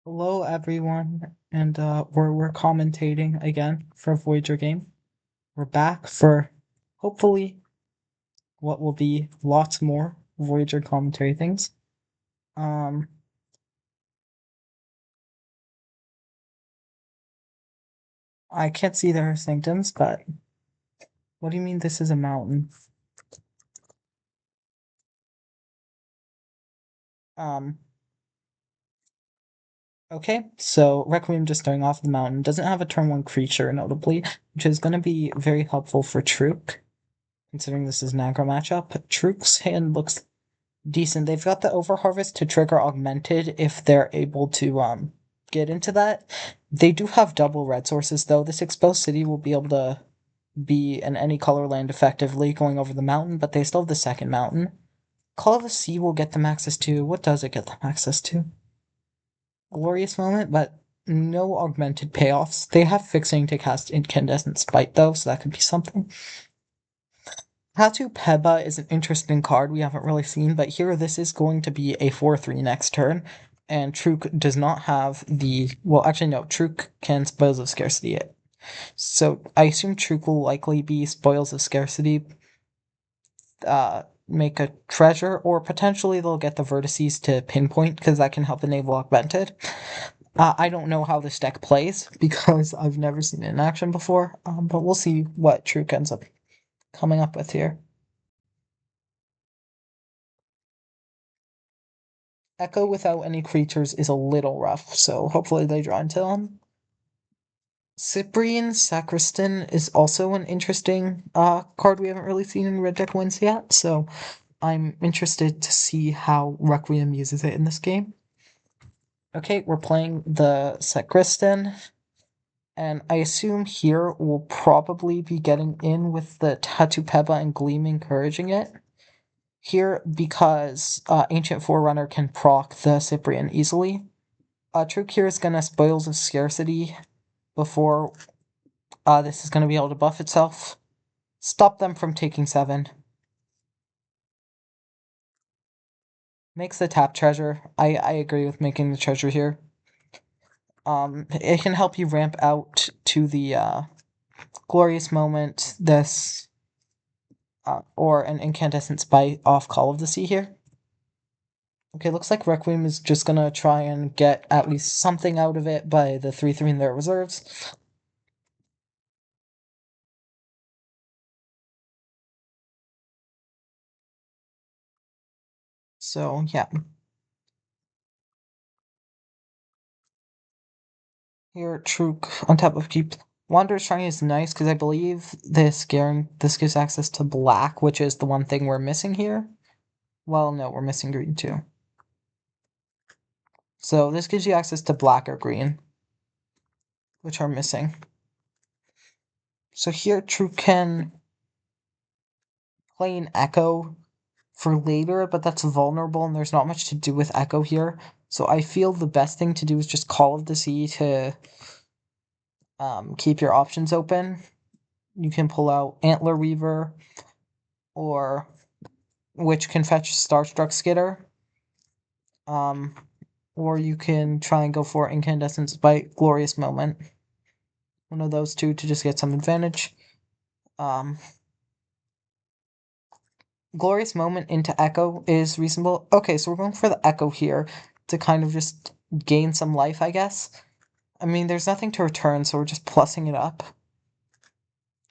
Hello everyone, and we're commentating again for a Voyager game. We're back for hopefully what will be lots more Voyager commentary things. Um, I can't see their sanctums, but what do you mean this is a mountain? Um, okay, so Requiem just starting off the mountain doesn't have a turn one creature, notably, which is going to be very helpful for Trewq, considering this is an aggro matchup. Trewq's hand looks decent. They've got the Overharvest to trigger Augmented if they're able to get into that. They do have double red sources though. This exposed city will be able to be in any color land effectively going over the mountain, but they still have the second mountain. Call of the Sea will get them access to. What does it get them access to? Glorious Moment, but no augmented payoffs. They have fixing to cast Incandescent Spite though, so that could be something. Hatu Peba is an interesting card we haven't really seen, but here this is going to be a 4-3 next turn, and Trewq does not have the... Well, actually, no, Trewq can Spoils of Scarcity it. So I assume Trewq will likely be Spoils of Scarcity, make a treasure, or potentially they'll get the Vertices to pinpoint, because that can help enable Augmented. I don't know how this deck plays, because I've never seen it in action before, but we'll see what Trewq ends up coming up with here. Echo without any creatures is a little rough, so hopefully they draw into them. Cyprian Sacristan is also an interesting card we haven't really seen in Red Deck wins yet, so I'm interested to see how Requiem uses it in this game. Okay, we're playing the Sacristan, and I assume here we'll probably be getting in with the Tattoo Peba and Gleam encouraging it. Here, because Ancient Forerunner can proc the Cyprian easily, Trewq here is going to Spoils of Scarcity before this is going to be able to buff itself. Stop them from taking 7. Makes the tap treasure. I agree with making the treasure here. It can help you ramp out to the glorious moment, this, or an incandescent spite off Call of the Sea here. Okay, looks like Requiem is just gonna try and get at least something out of it by the 3-3 in their reserves. So, yeah. Here, Trewq on top of Keep. Wanderer's Shrine is nice because I believe this gives access to black, which is the one thing we're missing here. Well, no, we're missing green too. So this gives you access to black or green, which are missing. So here, Trewq can play an Echo for later, but that's vulnerable and there's not much to do with Echo here. So I feel the best thing to do is just Call of the Sea to keep your options open. You can pull out Antler Weaver, or which can fetch Starstruck Skitter. Um, or you can try and go for Incandescent Spite, Glorious Moment. One of those two to just get some advantage. Um, Glorious Moment into Echo is reasonable. Okay, so we're going for the Echo here to kind of just gain some life, I guess. I mean, there's nothing to return, so we're just plussing it up.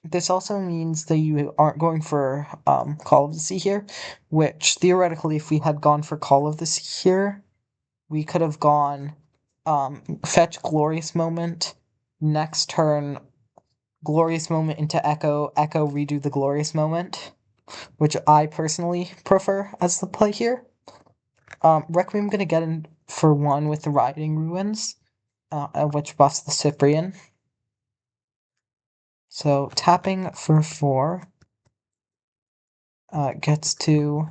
This also means that you aren't going for Call of the Sea here, which theoretically, if we had gone for Call of the Sea here, we could have gone fetch Glorious Moment, next turn Glorious Moment into Echo, Echo redo the Glorious Moment, which I personally prefer as the play here. Requiem gonna get in for 1 with the Riding Ruins, which buffs the Cyprian. So tapping for 4 gets to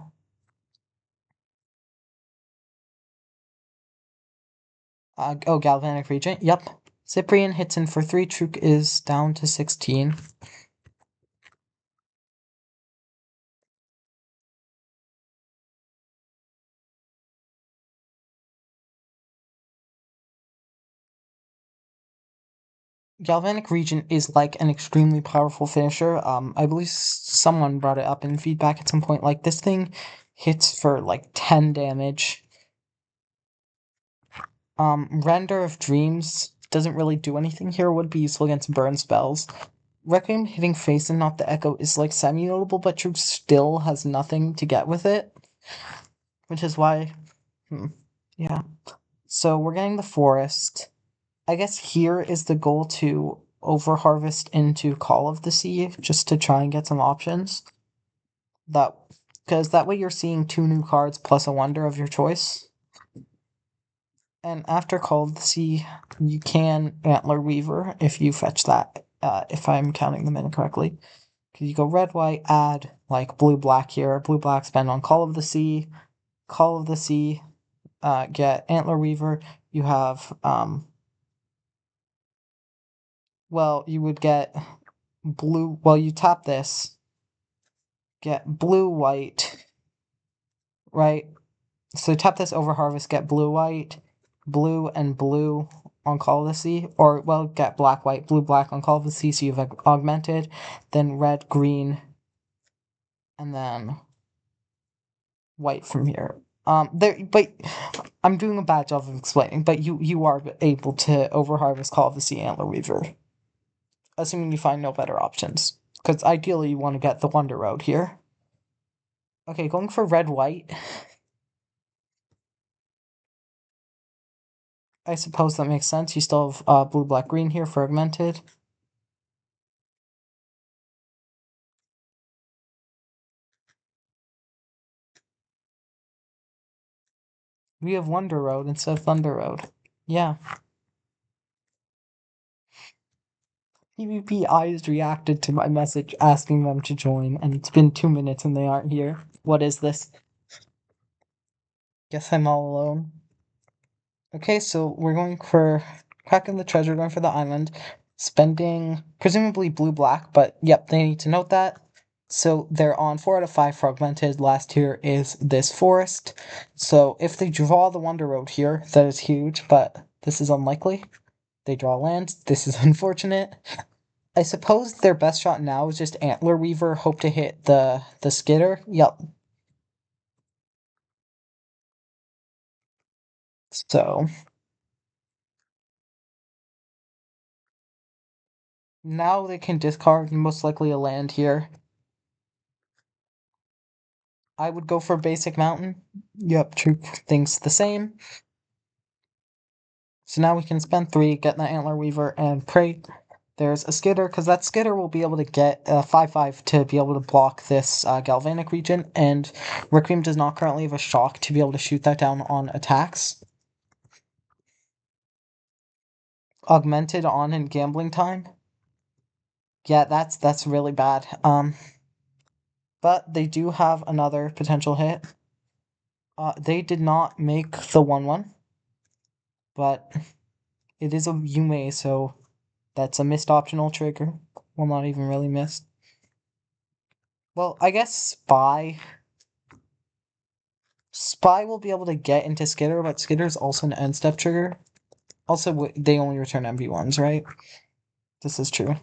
Galvanic Regent. Yep. Cyprian hits in for 3. Trewq is down to 16. Galvanic Regent is like an extremely powerful finisher. I believe someone brought it up in feedback at some point. Like, this thing hits for like 10 damage. Render of Dreams doesn't really do anything here, would be useful against burn spells. Requiem hitting face and not the echo is like semi-notable, but Trewq still has nothing to get with it. Which is why, yeah. So we're getting the forest. I guess here is the goal to overharvest into Call of the Sea, just to try and get some options. Because that way you're seeing 2 new cards plus a wonder of your choice. And after Call of the Sea, you can Antler Weaver if you fetch that, if I'm counting them in correctly. Because you go red, white, add like blue, black here. Blue, black, spend on Call of the Sea. Call of the Sea, get Antler Weaver. You have, well, you would get blue, well, you tap this, get blue, white, right? So tap this over harvest, get blue, white, blue, and blue on Call of the Sea, or, well, get black, white, blue, black on Call of the Sea, so you have Augmented, then red, green, and then white from here. But I'm doing a bad job of explaining, but you are able to overharvest Call of the Sea Antler Weaver, assuming you find no better options, because ideally you want to get the Wonder Road here. Okay, going for red, white. I suppose that makes sense. You still have blue, black, green here for Augmented. We have Wonder Road instead of Thunder Road. Yeah. PvP eyes reacted to my message asking them to join, and it's been 2 minutes and they aren't here. What is this? Guess I'm all alone. Okay, so we're going for cracking the treasure, going for the island, spending presumably blue black, but yep, they need to note that. So they're on 4 out of 5 fragmented. Last tier is this forest. So if they draw the Wonder Road here, that is huge, but this is unlikely. They draw land. This is unfortunate. I suppose their best shot now is just Antler Weaver, hope to hit the Skitter. Yep. So now they can discard most likely a land here. I would go for basic mountain. Yep, Trewq thinks the same. So now we can spend 3, get the Antler Weaver, and pray there's a Skitter, because that Skitter will be able to get a 5/5 to be able to block this Galvanic Regent, and Requiem does not currently have a shock to be able to shoot that down on attacks. Augmented on in gambling time. Yeah, that's really bad. But they do have another potential hit. They did not make the 1/1, but it is a Yume, so that's a missed optional trigger. Well, not even really missed. Well, I guess Spy will be able to get into Skitter, but Skitter is also an end step trigger. Also, they only return MV1s, right? This is true.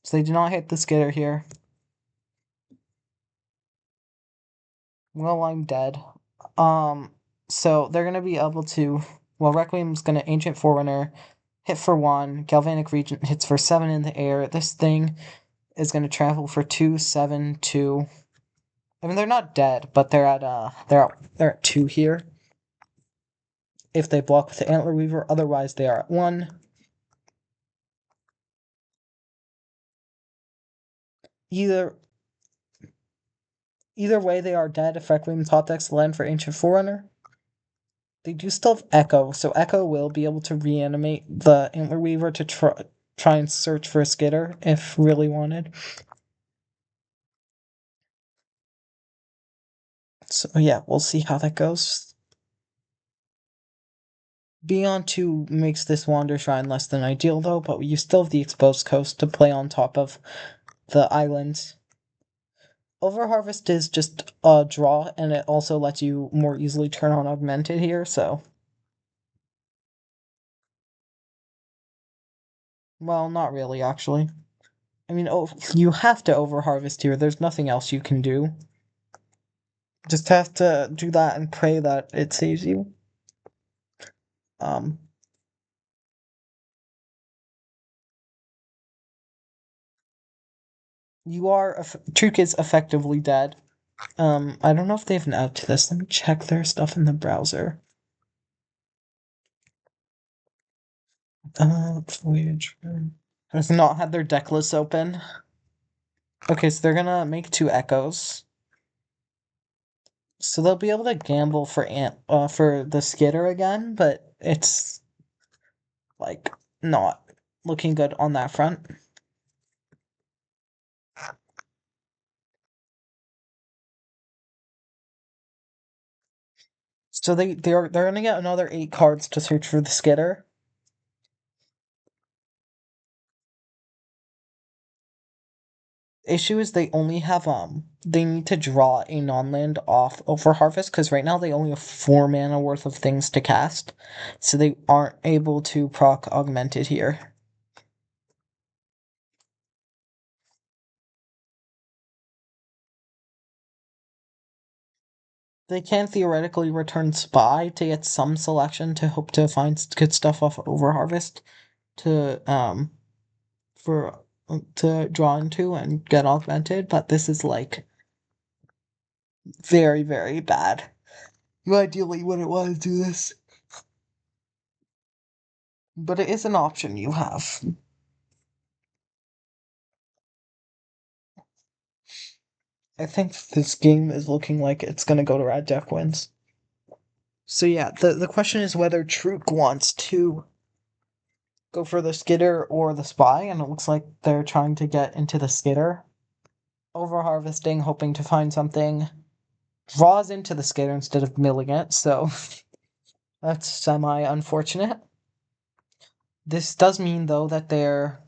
So they do not hit the Skitter here. Well, I'm dead. So they're gonna be able to. Well, Requiem's gonna Ancient Forerunner, hit for 1. Galvanic Regent hits for 7 in the air. This thing is gonna travel for 2, 7, 2. I mean, they're not dead, but they're at 2 here. If they block with the Antler Weaver, otherwise they are at 1. Either way, they are dead if Requiem top decks land for Ancient Forerunner. They do still have Echo, so Echo will be able to reanimate the Antler Weaver to try and search for a Skitter if really wanted. So yeah, we'll see how that goes. Being on 2 makes this Wander Shrine less than ideal though, but you still have the Exposed Coast to play on top of the islands. Overharvest is just a draw, and it also lets you more easily turn on Augmented here, so Well, not really, actually. I mean, oh, you have to overharvest here. There's nothing else you can do. Just have to do that and pray that it saves you. Um, Trewq is effectively dead. I don't know if they have an out to this. Let me check their stuff in the browser. Voyager has not had their deck list open. Okay, so they're gonna make 2 echoes. So they'll be able to gamble for the skitter again, but it's like not looking good on that front. So they're gonna get another 8 cards to search for the skitter. Issue is they only have they need to draw a non-land off over harvest because right now they only have 4 mana worth of things to cast, so they aren't able to proc augmented here. They can theoretically return Spy to get some selection to hope to find good stuff off over harvest to for to draw into and get augmented, but this is like very, very bad. You ideally wouldn't want to do this. But it is an option you have. I think this game is looking like it's gonna go to Red Deck wins. So yeah, the question is whether Trewq wants to go for the skitter or the spy, and it looks like they're trying to get into the skitter. Over harvesting, hoping to find something. Draws into the skitter instead of milling it, so that's semi unfortunate. This does mean though that they're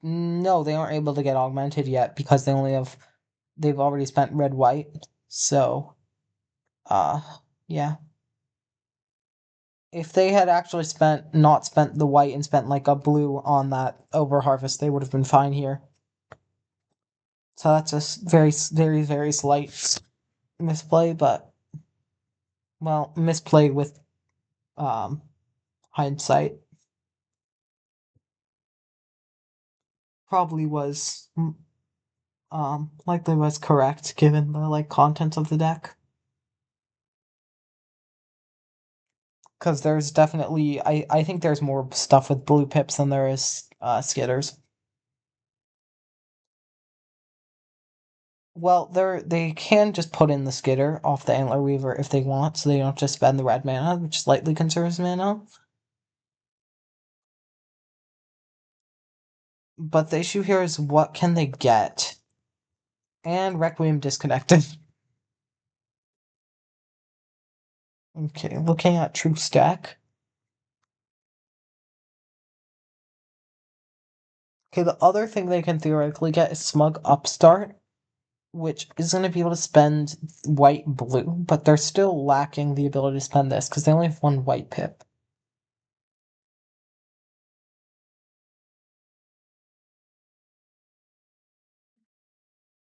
no, they aren't able to get augmented yet because they've already spent red white. So uh yeah. If they had actually not spent the white and spent like a blue on that over harvest, they would have been fine here. So that's a very, very, very slight misplay, but well, misplay with um hindsight. Probably was likely was correct given the like contents of the deck. Because there's definitely I think there's more stuff with blue pips than there is skitters. Well, they can just put in the skitter off the Antler Weaver if they want, so they don't just spend the red mana, which slightly conserves mana. But the issue here is what can they get? And Requiem disconnected. Okay, looking at True Stack. Okay, the other thing they can theoretically get is Smug Upstart, which is going to be able to spend white blue, but they're still lacking the ability to spend this because they only have 1 white pip.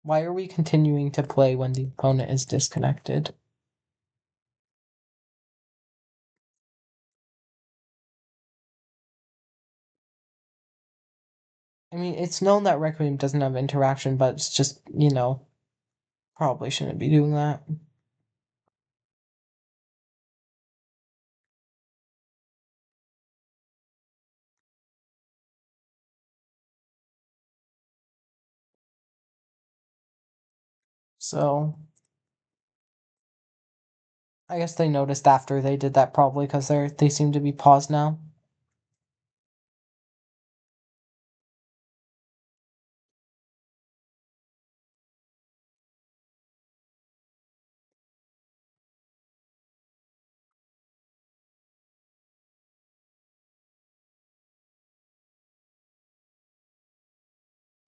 Why are we continuing to play when the opponent is disconnected? I mean, it's known that Requiem doesn't have interaction, but it's just, probably shouldn't be doing that. So, I guess they noticed after they did that probably because they seem to be paused now.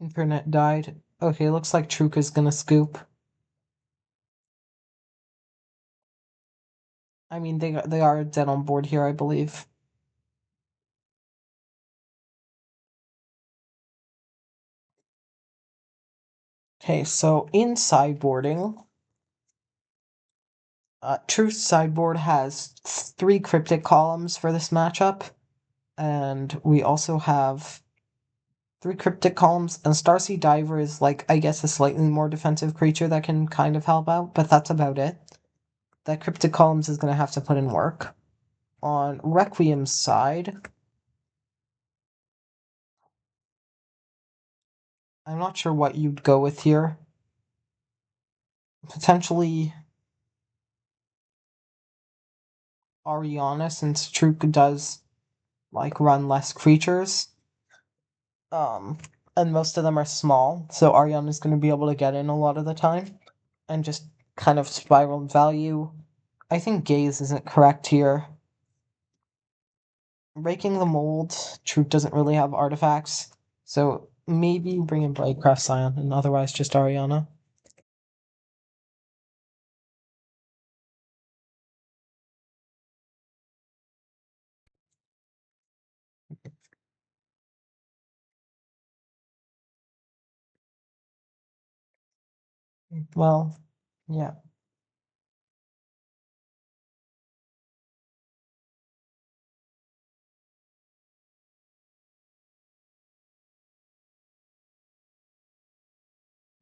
Internet died. Okay, looks like Trewq is gonna scoop. I mean, they are dead on board here, I believe. Okay, so in sideboarding, Trewq's sideboard has 3 cryptic columns for this matchup, and we also have 3 cryptic columns, and Starseed Diver is like, I guess, a slightly more defensive creature that can kind of help out, but that's about it. That cryptic columns is going to have to put in work. On Requiem's side, I'm not sure what you'd go with here. Potentially Ariana, since Trewq does like run less creatures. And most of them are small, so Ariana is going to be able to get in a lot of the time and just kind of spiral value. I think Gaze isn't correct here. Breaking the mold, Trewq doesn't really have artifacts, so maybe bring in Bladecraft Scion and otherwise just Ariana. Well, yeah.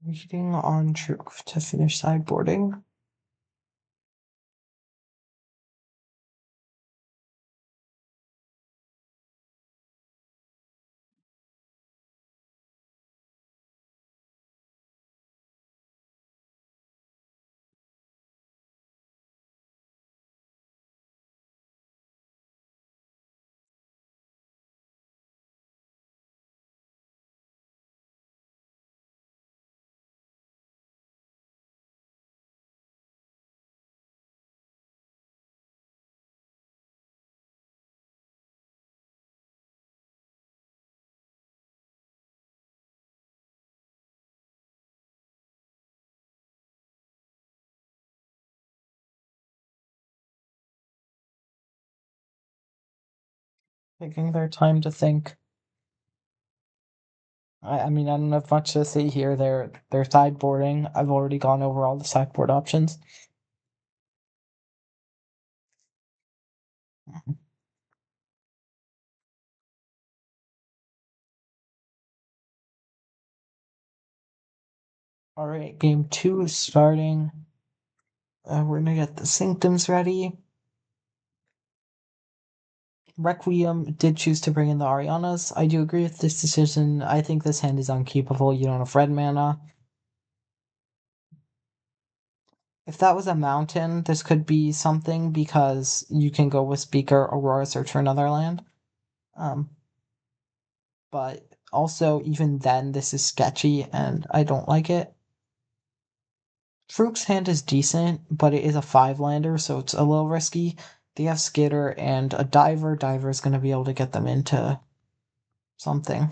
Reading on Trewq to finish sideboarding. Taking their time to think. I mean, I don't have much to say here. They're sideboarding. I've already gone over all the sideboard options. All right, game 2 is starting. We're gonna get the sanctums ready. Requiem did choose to bring in the Arianas. I do agree with this decision. I think this hand is unkeepable. You don't have red mana. If that was a mountain, this could be something because you can go with Speaker, Aurora, search for another land. But also, even then, this is sketchy and I don't like it. Trewq's hand is decent, but it is a 5-lander, so it's a little risky. They have Skitter and a Diver. Diver is going to be able to get them into something.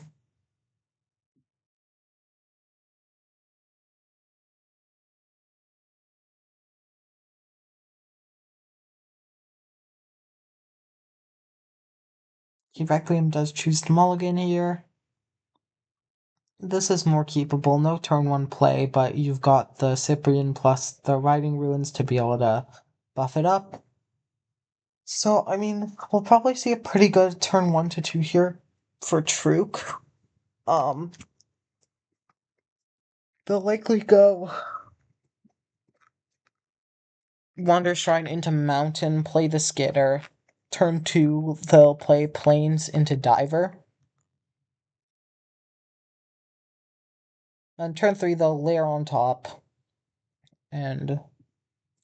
Requiem does choose to mulligan here. This is more keepable. No turn 1 play, but you've got the Cyprian plus the Riding Ruins to be able to buff it up. So, I mean, we'll probably see a pretty good turn 1 to 2 here for Trewq. They'll likely go Wander Shrine into Mountain, play the Skitter. Turn 2, they'll play Plains into Diver. And turn 3, they'll layer on top. And,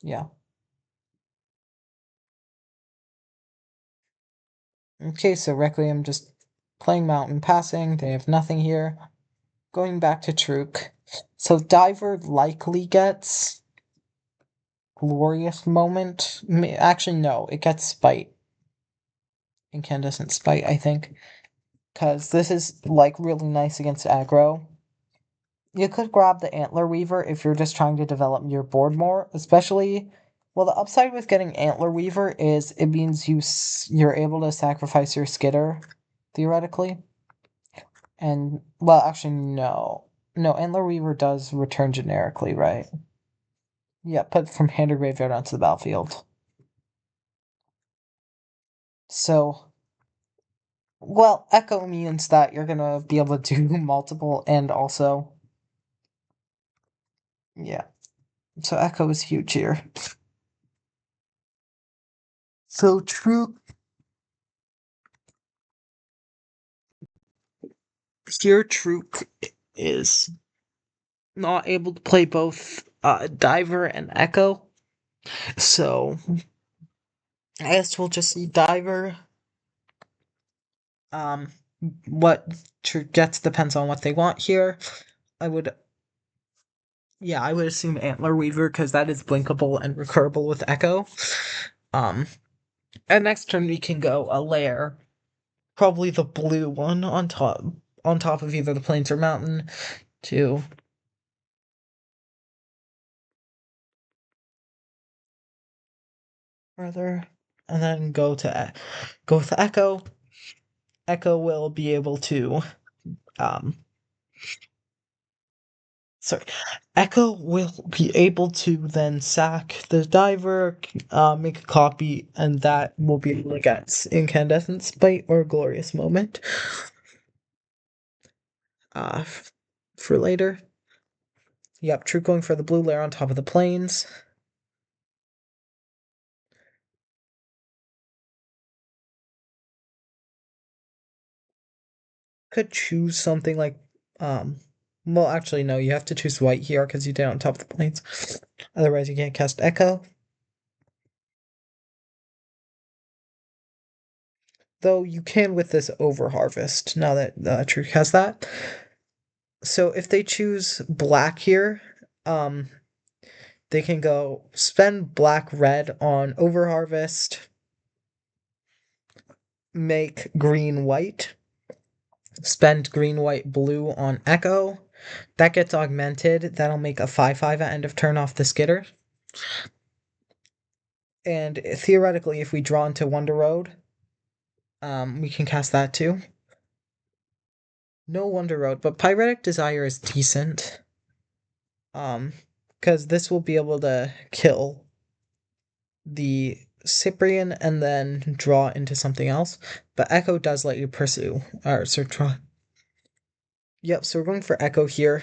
yeah. Okay, so Requiem just playing Mountain, passing. They have nothing here. Going back to Trewq. So Diver likely gets Glorious Moment. Actually, no, it gets Spite. Incandescent Spite, I think. Because this is, like, really nice against aggro. You could grab the Antler Weaver if you're just trying to develop your board more, especially... Well, the upside with getting Antler Weaver is it means you're able to sacrifice your Skitter, theoretically. And, well, actually, no. No, Antler Weaver does return generically, right? Yeah, put from hand or graveyard onto the battlefield. So, well, Echo means that you're gonna be able to do multiple and also, yeah. So Echo is huge here. So Trewq here, Trewq is not able to play both Diver and Echo. So I guess we'll just see Diver. Um, what Trewq gets depends on what they want here. I would, yeah, I would assume Antler Weaver because that is blinkable and recurable with Echo. Um, and next turn we can go a lair, probably the blue one on top of either the plains or mountain, to further, and then go with Echo. Echo will be able to um sorry, Echo will be able to then sack the diver, make a copy, and that will be able to get incandescent spite or glorious moment. Uh, for later. Yep, Trewq going for the blue layer on top of the plains. Could choose something like well, actually no, you have to choose white here because you did on top of the plains. Otherwise you can't cast Echo. Though you can with this over harvest now that Trewq has that. So if they choose black here, they can go spend black red on over harvest, make green white, spend green white blue on Echo. That gets augmented. That'll make a 5/5 at end of turn off the skitter. And theoretically, if we draw into Wonder Road, we can cast that too. No Wonder Road, but Pyretic Desire is decent. Because this will be able to kill the Cyprian and then draw into something else. But Echo does let you pursue, or so try. Yep, so we're going for Echo here.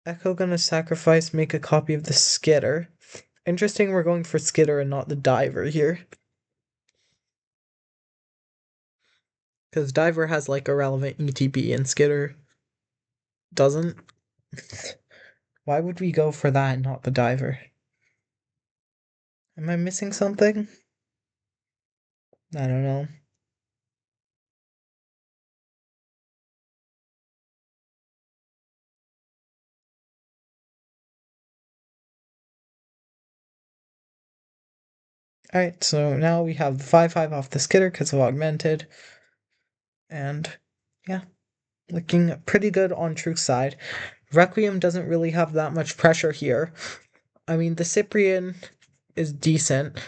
Echo gonna sacrifice, make a copy of the Skitter. Interesting, we're going for Skitter and not the Diver here. Because Diver has like a relevant ETB and Skitter doesn't. Why would we go for that and not the Diver? Am I missing something? I don't know. Alright, so now we have 5/5 off the Skitter because of Augmented. And yeah, looking pretty good on Trewq's side. Requiem doesn't really have that much pressure here. I mean, the Cyprian is decent.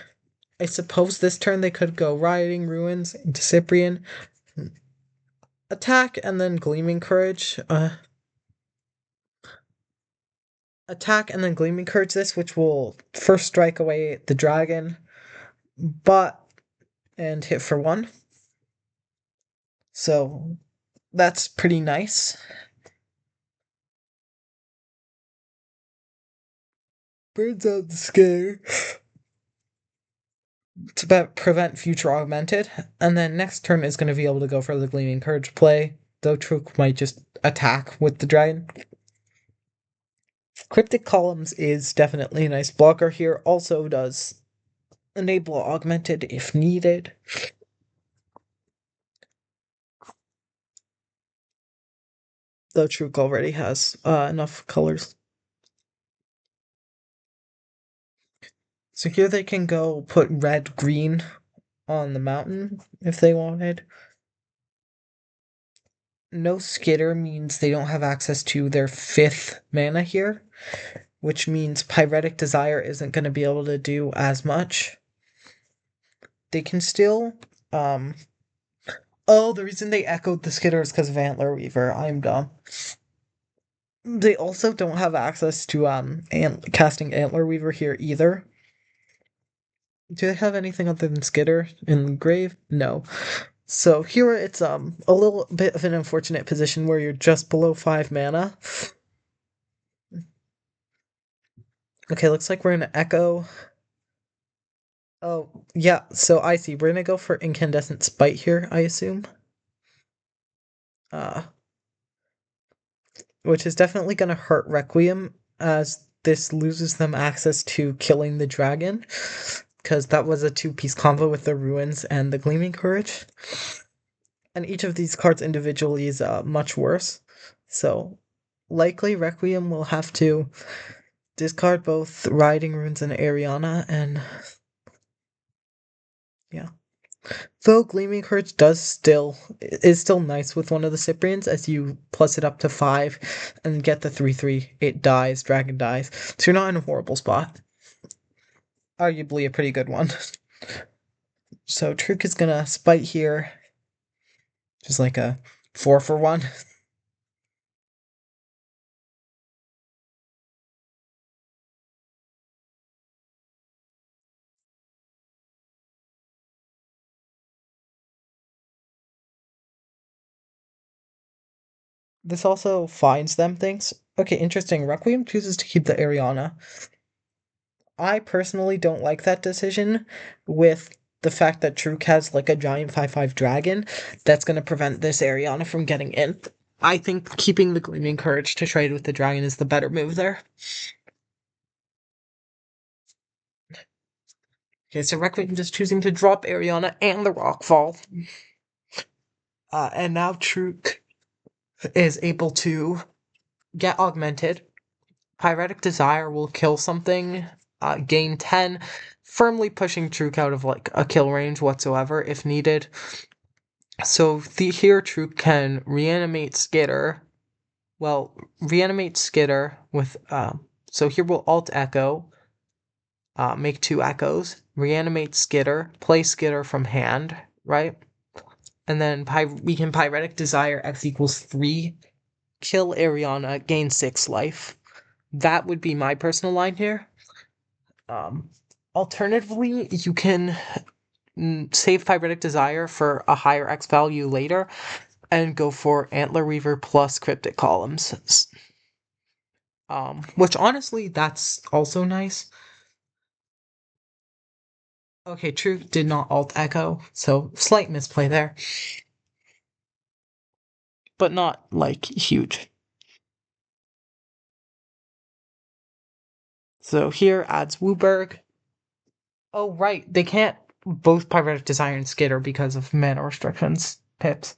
I suppose this turn they could go Rioting Ruins into Cyprian, attack, and then Gleaming Courage. Attack and then Gleaming Courage this, which will first strike away the dragon, and hit for 1. So that's pretty nice. Burns out the Scare to prevent future Augmented, and then next turn is going to be able to go for the Gleaming Courage play, though Trewq might just attack with the dragon. Cryptic Columns is definitely a nice blocker here, also does enable Augmented if needed. Though Trewq already has enough colors. So here they can go put red green on the mountain if they wanted. No Skitter means they don't have access to their 5th mana here. which means Pyretic Desire isn't going to be able to do as much. They can still, oh, the reason they echoed the Skitter is because of Antler Weaver. I'm dumb. They also don't have access to casting Antler Weaver here either. Do they have anything other than Skitter in the grave? No. So here it's a little bit of an unfortunate position where you're just below 5 mana. Okay, looks like we're gonna echo. Oh, yeah, so I see. We're gonna go for Incandescent Spite here, I assume. Which is definitely gonna hurt Requiem, as this loses them access to killing the dragon, because that was a 2-piece combo with the Ruins and the Gleaming Courage. And each of these cards individually is much worse. So likely Requiem will have to discard both Riding Runes and Ariana, and yeah. Though Gleaming Courage is still nice with one of the Cyprians, as you plus it up to 5 and get the 3/3. It dies, dragon dies. So you're not in a horrible spot. Arguably a pretty good one. So Trewq is gonna spite here. Just like a 4-for-1. This also finds them things. Okay, interesting. Requiem chooses to keep the Ariana. I personally don't like that decision, with the fact that Trewq has like a giant 5/5 dragon that's going to prevent this Ariana from getting in. I think keeping the Gleaming Courage to trade with the dragon is the better move there. Okay, so Requiem just choosing to drop Ariana and the Rockfall. And now Trewq is able to get Augmented. Pyretic Desire will kill something, gain 10, firmly pushing Trewq out of like a kill range whatsoever if needed. So here Trewq can reanimate Skitter. Well, reanimate Skitter with so here we'll alt echo, make 2 echoes, reanimate Skitter, play Skitter from hand, right? And then we can Pyretic Desire X equals 3, kill Ariana, gain 6 life. That would be my personal line here. Alternatively, you can save Pyretic Desire for a higher X value later and go for Antler Weaver plus Cryptic Columns. Which honestly, that's also nice. Okay, Trewq did not alt echo, so slight misplay there. But not, like, huge. So here adds Wooburg. Oh, right, they can't both Pyretic Desire and Skitter because of mana restrictions, pips.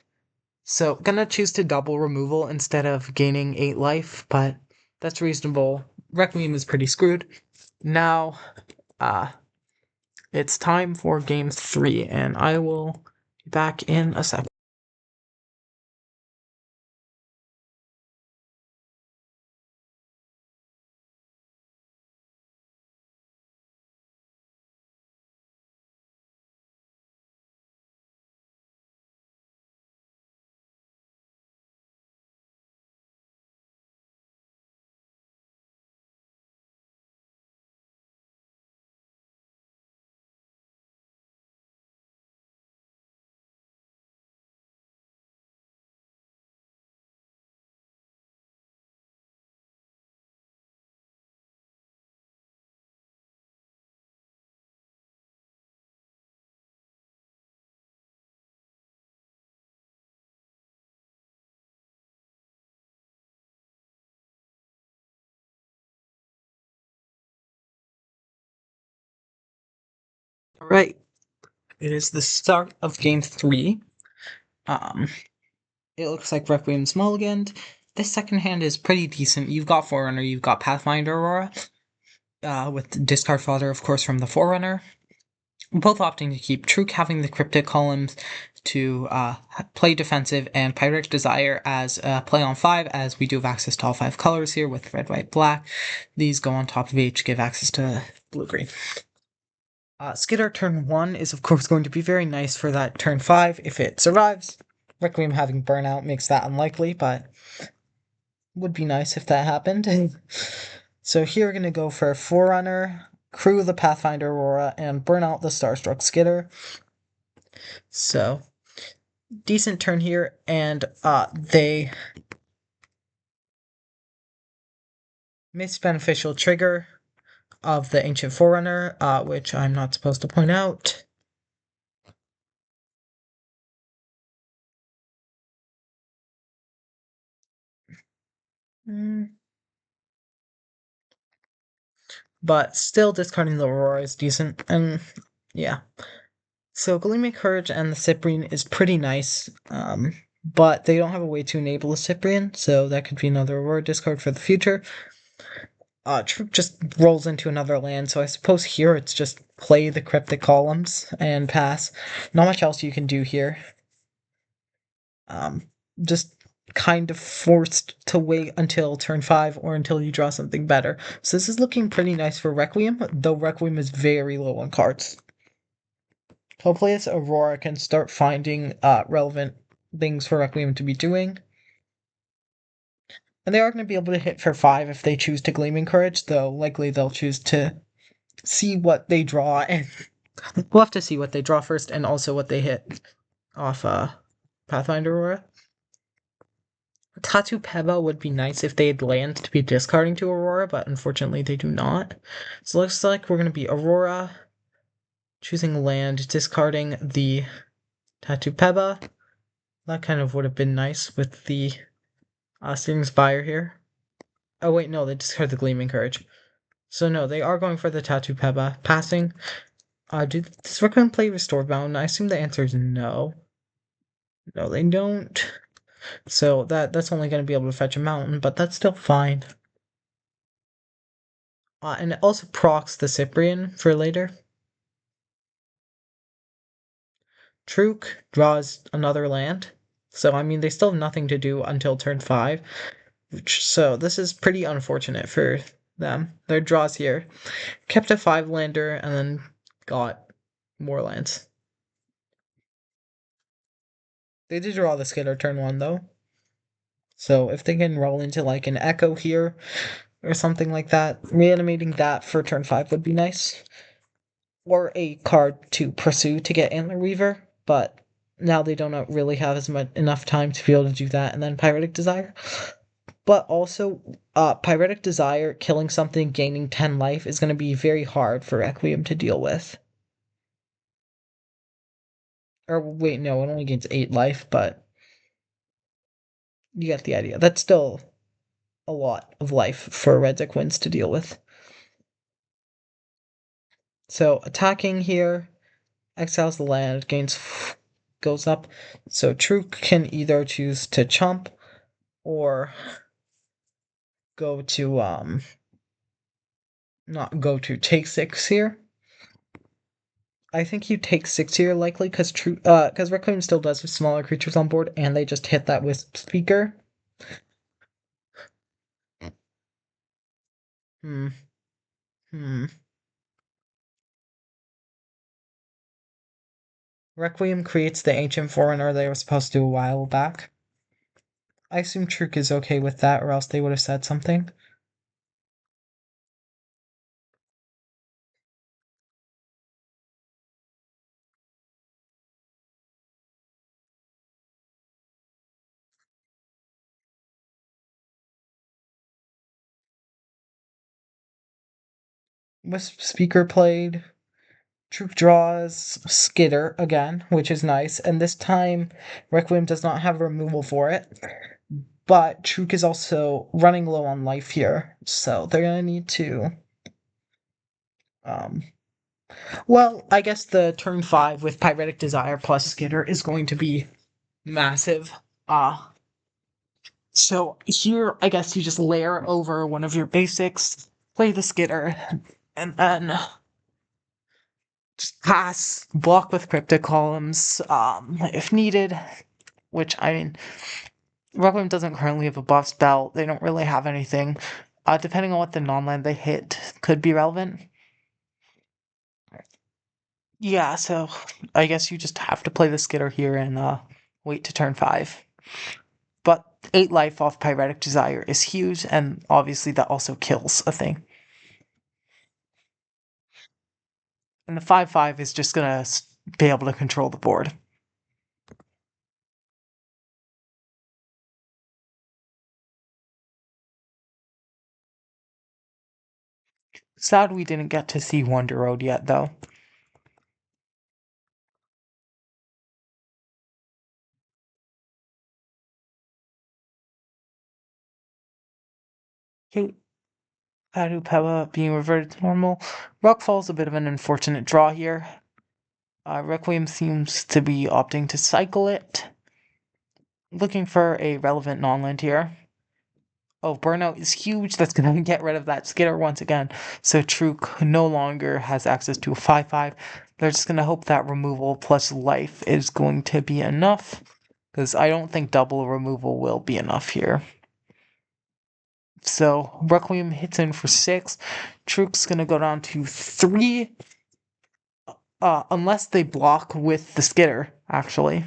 So, gonna choose to double removal instead of gaining 8 life, but that's reasonable. Requiem is pretty screwed. Now, it's time for game 3, and I will be back in a second. Alright, it is the start of game 3. It looks like Requiem's mulliganed. This second hand is pretty decent. You've got Forerunner, you've got Pathfinder Aurora, with discard fodder, of course, from the Forerunner. Both opting to keep Trewq having the Cryptic Columns to play defensive, and Pyretic Desire as play on 5, as we do have access to all 5 colors here with red, white, black. These go on top of each, give access to blue-green. Skitter turn 1 is of course going to be very nice for that turn 5 if it survives. Requiem having burnout makes that unlikely, but would be nice if that happened. So here we're going to go for Forerunner, Crew the Pathfinder Aurora, and burn out the Starstruck Skitter. So, decent turn here, and they miss beneficial trigger of the Ancient Forerunner, which I'm not supposed to point out. But still discarding the Aurora is decent, and yeah. So Gleaming Courage and the Cyprian is pretty nice, but they don't have a way to enable the Cyprian, so that could be another Aurora discard for the future. Trewq just rolls into another land, so I suppose here it's just play the Cryptic Columns and pass. Not much else you can do here. Just kind of forced to wait until turn 5 or until you draw something better. So this is looking pretty nice for Requiem, though Requiem is very low on cards. Hopefully this Aurora can start finding relevant things for Requiem to be doing. And they are going to be able to hit for 5 if they choose to Gleaming Courage, though likely they'll choose to see what they draw, and we'll have to see what they draw first and also what they hit off Pathfinder Aurora. Tattoo Peba would be nice if they had land to be discarding to Aurora, but unfortunately they do not. So it looks like we're going to be Aurora, choosing land, discarding the Tattoo Peba. That kind of would have been nice with the Searing Spire here. Oh wait, no, they discard the Gleaming Courage. So no, they are going for the Tattoo Peba. Passing. Does Requiem play Restored Mountain? I assume the answer is no. No, they don't. So that's only going to be able to fetch a mountain, but that's still fine. And it also procs the Cyprian for later. Trewq draws another land. So, I mean, they still have nothing to do until turn 5. So, this is pretty unfortunate for them. Their draws here. Kept a 5-lander and then got more lands. They did draw the Skitter turn 1, though. So, if they can roll into like an Echo here or something like that, reanimating that for turn 5 would be nice. Or a card to pursue to get Antler Weaver, but now they don't really have enough time to be able to do that, and then Pyretic Desire. But also, Pyretic Desire killing something, gaining 10 life is going to be very hard for Requiem to deal with. Or wait, no, it only gains 8 life, but you get the idea. That's still a lot of life for Red Sequins to deal with. So attacking here, exiles the land, goes up. So Trewq can either choose to chump or go to not go to take 6 here. I think you take 6 here likely because Requiem still does have smaller creatures on board, and they just hit that Wisp Speaker. Requiem creates the Ancient Forerunner they were supposed to do a while back. I assume Trewq is okay with that, or else they would have said something. Wisp Speaker played. Trewq draws Skitter again, which is nice, and this time Requiem does not have removal for it. But Trewq is also running low on life here, so they're gonna need to. Well, I guess the turn 5 with Pyretic Desire plus Skitter is going to be massive. So here, I guess you just layer over one of your basics, play the Skitter, and then just pass, block with cryptic columns, if needed. Which, I mean, Requiem doesn't currently have a buff spell. They don't really have anything. Depending on what the non-land they hit could be relevant. Yeah, so I guess you just have to play the Skitter here and wait to turn 5. But 8 life off Pyretic Desire is huge, and obviously that also kills a thing. And the 5/5 is just gonna be able to control the board. Sad we didn't get to see Wonder Road yet, though. Okay, Peba being reverted to normal. Rockfall's a bit of an unfortunate draw here. Requiem seems to be opting to cycle it. Looking for a relevant non-land here. Oh, Burnout is huge. That's going to get rid of that Skitter once again. So Trewq no longer has access to a 5/5. They're just going to hope that removal plus life is going to be enough. Because I don't think double removal will be enough here. So Requiem hits in for 6. Trewq's going to go down to 3. Unless they block with the Skitter, actually.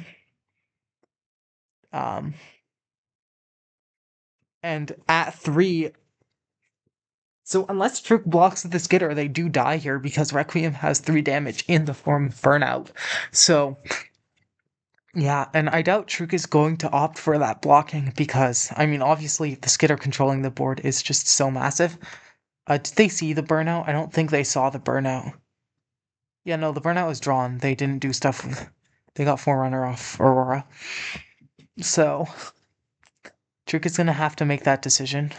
And at 3, so unless Trewq blocks with the Skitter, they do die here because Requiem has 3 damage in the form of Burnout. So, yeah, and I doubt Trewq is going to opt for that blocking because, I mean, obviously the Skitter controlling the board is just so massive. Did they see the Burnout? I don't think they saw the Burnout. Yeah, no, the Burnout was drawn. They didn't do stuff with... They got Forerunner off Aurora. So, Trewq is going to have to make that decision.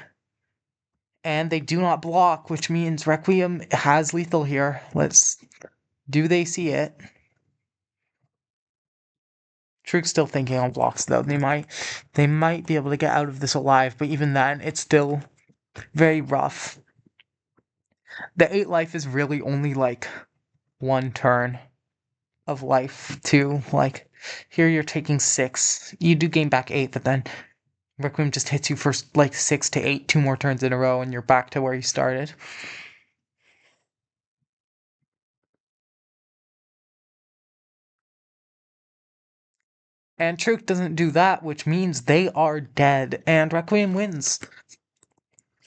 And they do not block, which means Requiem has lethal here. Do they see it? Trewq's still thinking on blocks though. They might be able to get out of this alive, but even then, it's still very rough. The 8 life is really only like 1 turn of life too. Like here you're taking 6. You do gain back 8, but then Requiem just hits you for like 6 to 8, 2 more turns in a row, and you're back to where you started. And Trewq doesn't do that, which means they are dead, and Requiem wins.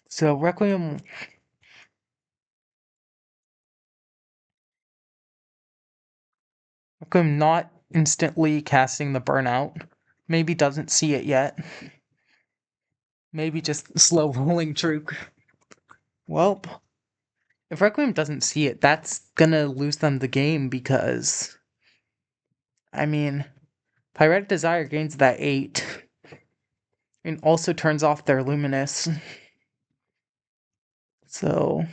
So Requiem not instantly casting the Burnout. Maybe doesn't see it yet. Maybe just slow rolling Trewq. Well, if Requiem doesn't see it, that's gonna lose them the game because, I mean, Pyretic Desire gains that 8 and also turns off their Luminous. So,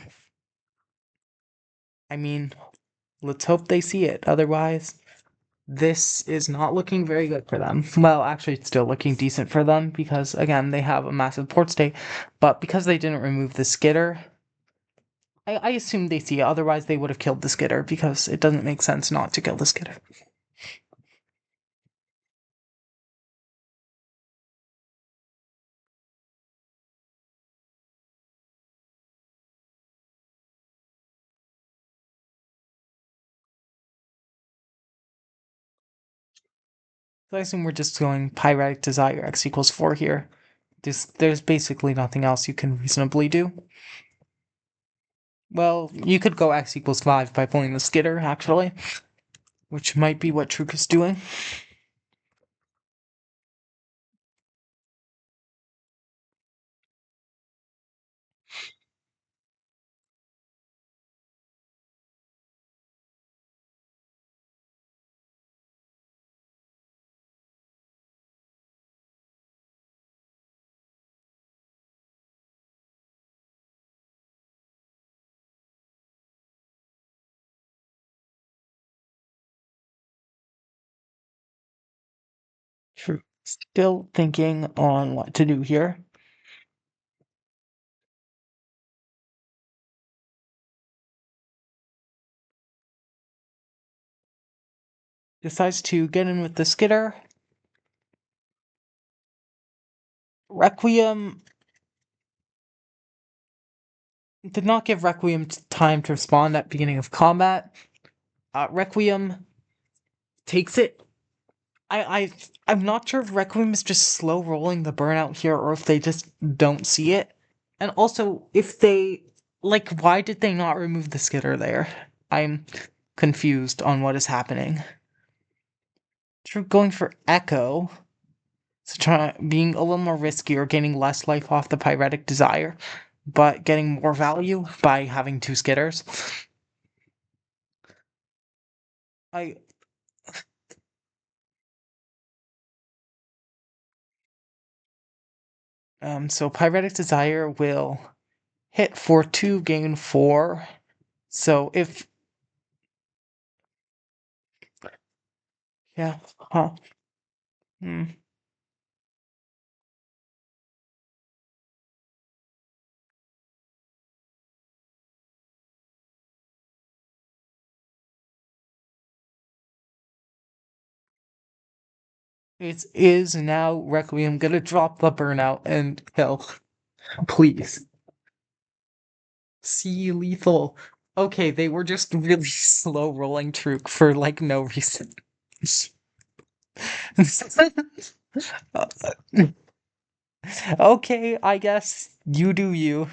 I mean, let's hope they see it. Otherwise, this is not looking very good for them. Well, actually, it's still looking decent for them because, again, they have a massive port state. But because they didn't remove the Skitter, I assume they see it. Otherwise, they would have killed the Skitter because it doesn't make sense not to kill the Skitter. So I assume we're just going Pyretic Desire X equals 4 here. There's basically nothing else you can reasonably do. Well, you could go X equals 5 by pulling the Skitter, actually, which might be what Trewq is doing. True. Still thinking on what to do here. decides to get in with the skitter. Requiem did not give Requiem time to respond at beginning of combat. Requiem takes it. I'm not sure if Requiem is just slow rolling the burnout here or if they just don't see it. And also, if they why did they not remove the skitter there? I'm confused on what is happening. Trewq going for Echo. So being a little more risky or gaining less life off the Pyretic Desire, but getting more value by having 2 skitters. I so Pyretic Desire will hit for 2, gain 4. So if yeah, huh. Hmm. It is now Requiem gonna drop the burnout and kill. Please. See lethal. Okay, they were just really slow rolling Trewq for no reason. Okay, I guess you do you.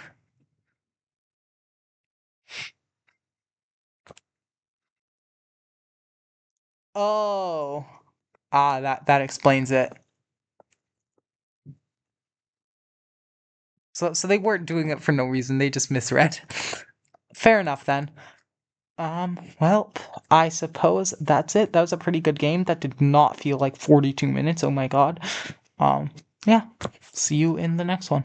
Oh. That explains it. So they weren't doing it for no reason, they just misread. Fair enough then. Well, I suppose that's it. That was a pretty good game. That did not feel like 42 minutes. Oh my god. Yeah. See you in the next one.